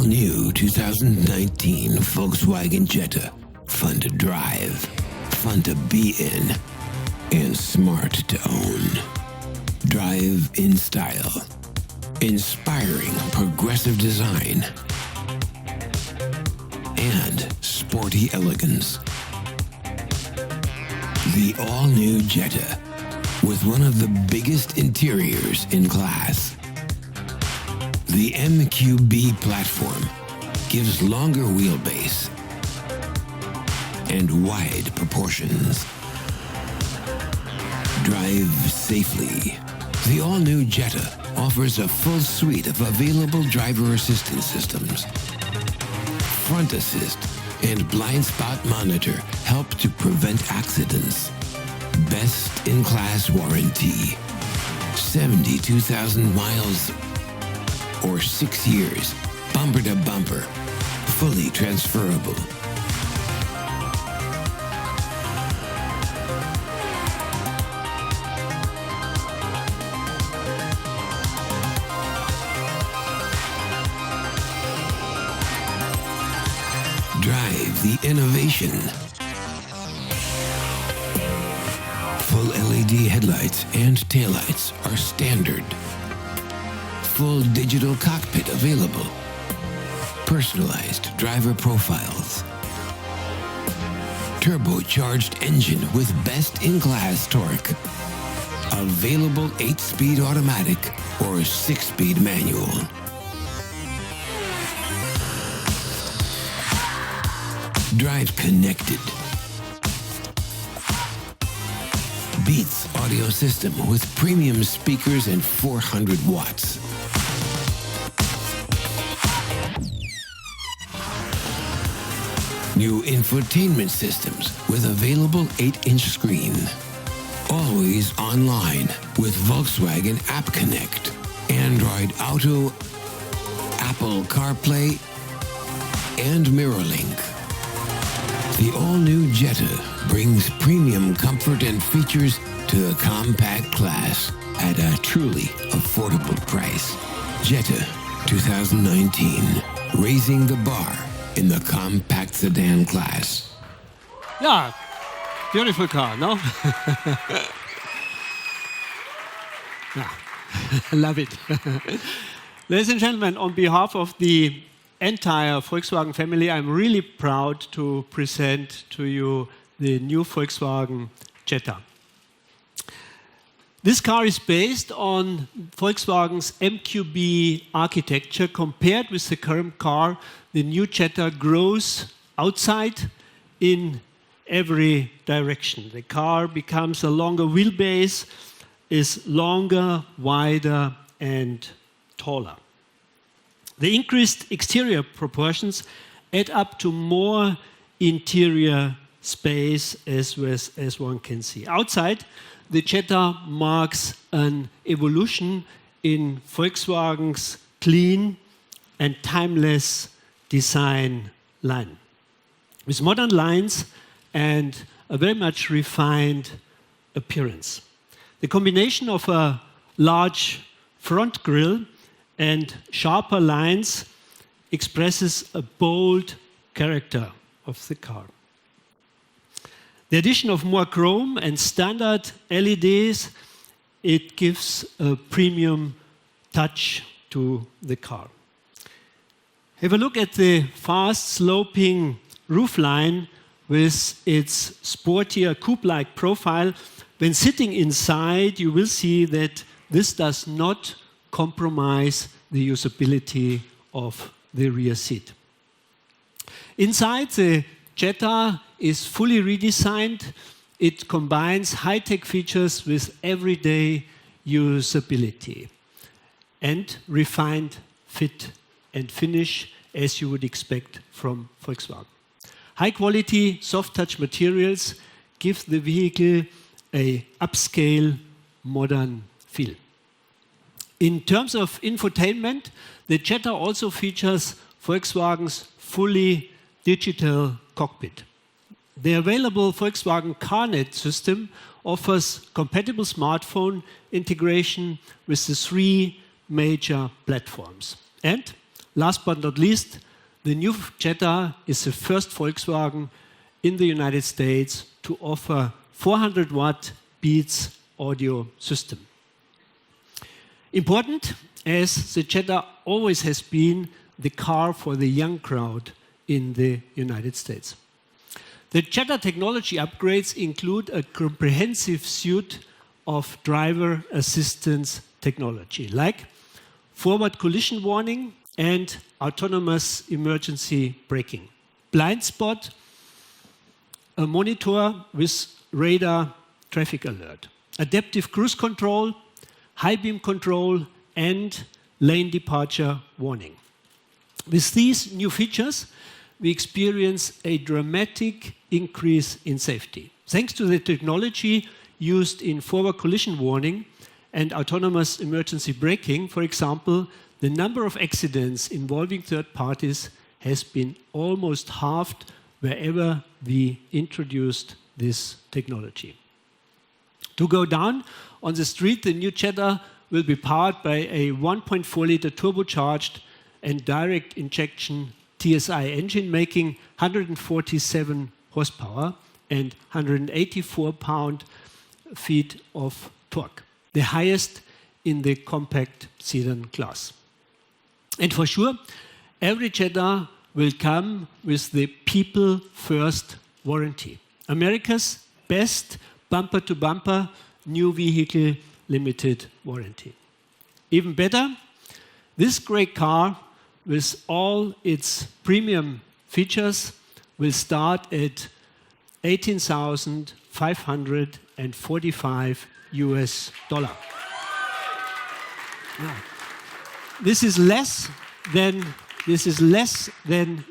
all-new 2019 Volkswagen Jetta. Fun to drive, fun to be in, and smart to own. Drive in style. Inspiring progressive design. And sporty elegance. The all-new Jetta, with one of the biggest interiors in class. The MQB platform gives longer wheelbase and wide proportions. Drive safely. The all-new Jetta offers a full suite of available driver assistance systems. Front assist and blind spot monitor help to prevent accidents. Best-in-class warranty. 72,000 miles or 6 years, bumper to bumper, fully transferable. Drive the innovation. Full LED headlights and taillights are standard. Full digital cockpit available. Personalized driver profiles. Turbocharged engine with best-in-class torque. Available 8-speed automatic or 6-speed manual. Drive connected. Beats audio system with premium speakers and 400 watts. New infotainment systems with available 8-inch screen. Always online with Volkswagen App Connect, Android Auto, Apple CarPlay, and MirrorLink. The all-new Jetta brings premium comfort and features to the compact class at a truly affordable price. Jetta 2019, raising the bar in the compact sedan class. Yeah, beautiful car, no? Yeah, love it. Ladies and gentlemen, on behalf of the entire Volkswagen family, I'm really proud to present to you the new Volkswagen Jetta. This car is based on Volkswagen's MQB architecture. Compared with the current car, the new Jetta grows outside in every direction. The car becomes a longer wheelbase, is longer, wider, and taller. The increased exterior proportions add up to more interior space, as one can see. Outside, the Jetta marks an evolution in Volkswagen's clean and timeless design line, with modern lines and a very much refined appearance. The combination of a large front grille and sharper lines expresses a bold character of the car. The addition of more chrome and standard LEDs, it gives a premium touch to the car. Have a look at the fast sloping roofline with its sportier coupe-like profile. When sitting inside, you will see that this does not compromise the usability of the rear seat. Inside, the Jetta is fully redesigned. It combines high-tech features with everyday usability and refined fit and finish, as you would expect from Volkswagen. High-quality, soft-touch materials give the vehicle an upscale, modern feel. In terms of infotainment, the Jetta also features Volkswagen's fully digital cockpit. The available Volkswagen CarNet system offers compatible smartphone integration with the 3 major platforms. And last but not least, the new Jetta is the first Volkswagen in the United States to offer 400-watt Beats audio system. Important, as the Jetta always has been the car for the young crowd in the United States. The Jetta technology upgrades include a comprehensive suite of driver assistance technology, like forward collision warning and autonomous emergency braking, blind spot, a monitor with radar traffic alert, adaptive cruise control, high beam control, and lane departure warning. With these new features, we experience a dramatic increase in safety. Thanks to the technology used in forward collision warning and autonomous emergency braking, for example, the number of accidents involving third parties has been almost halved wherever we introduced this technology. To go down on the street, the new Jetta will be powered by a 1.4-liter turbocharged and direct injection TSI engine, making 147 horsepower and 184 pound-feet of torque, the highest in the compact sedan class. And for sure, every Jetta will come with the People First warranty, America's best bumper-to-bumper new vehicle limited warranty. Even better, this great car with all its premium features will start at $18,545 US. Now, this is less than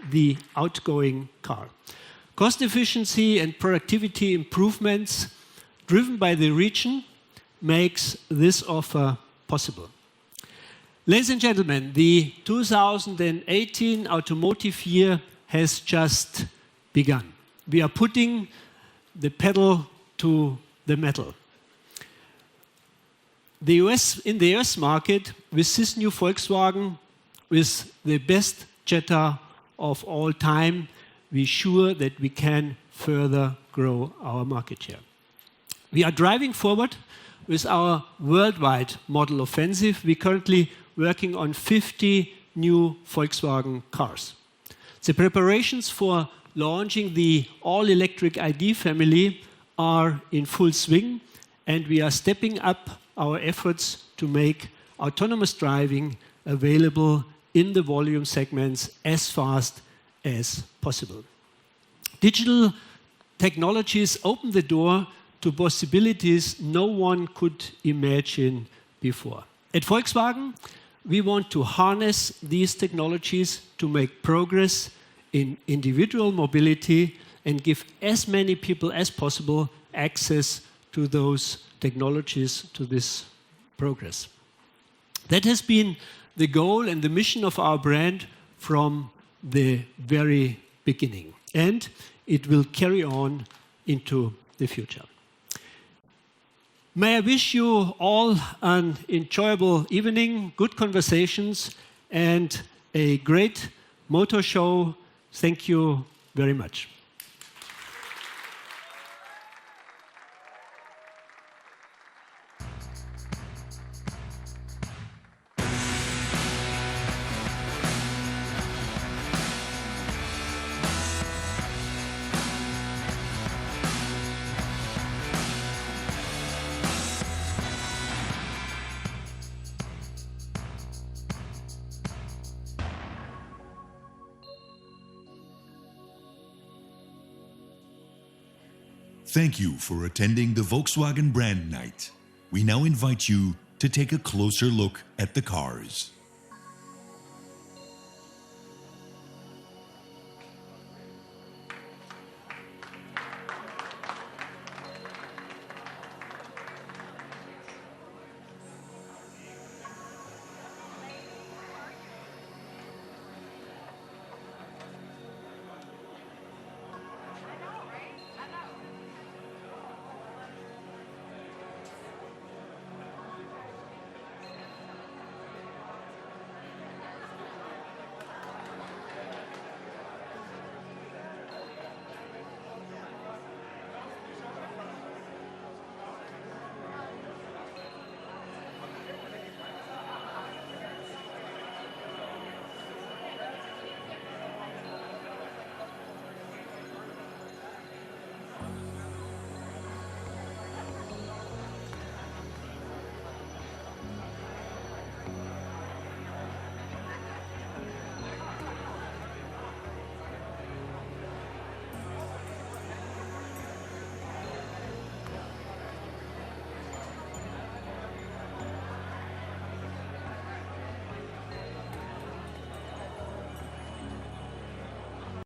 the outgoing car. Cost efficiency and productivity improvements driven by the region makes this offer possible. Ladies and gentlemen, the 2018 automotive year has just begun. We are putting the pedal to the metal. In the US market, with this new Volkswagen, with the best Jetta of all time, we're sure that we can further grow our market share. We are driving forward with our worldwide model offensive. We're currently working on 50 new Volkswagen cars. The preparations for launching the all-electric ID family are in full swing, and we are stepping up our efforts to make autonomous driving available in the volume segments as fast as possible. Digital technologies open the door to possibilities no one could imagine before. At Volkswagen, we want to harness these technologies to make progress in individual mobility and give as many people as possible access to those technologies, to this progress. That has been the goal and the mission of our brand from the very beginning, and it will carry on into the future. May I wish you all an enjoyable evening, good conversations, and a great motor show. Thank you very much. Thank you for attending the Volkswagen Brand Night. We now invite you to take a closer look at the cars.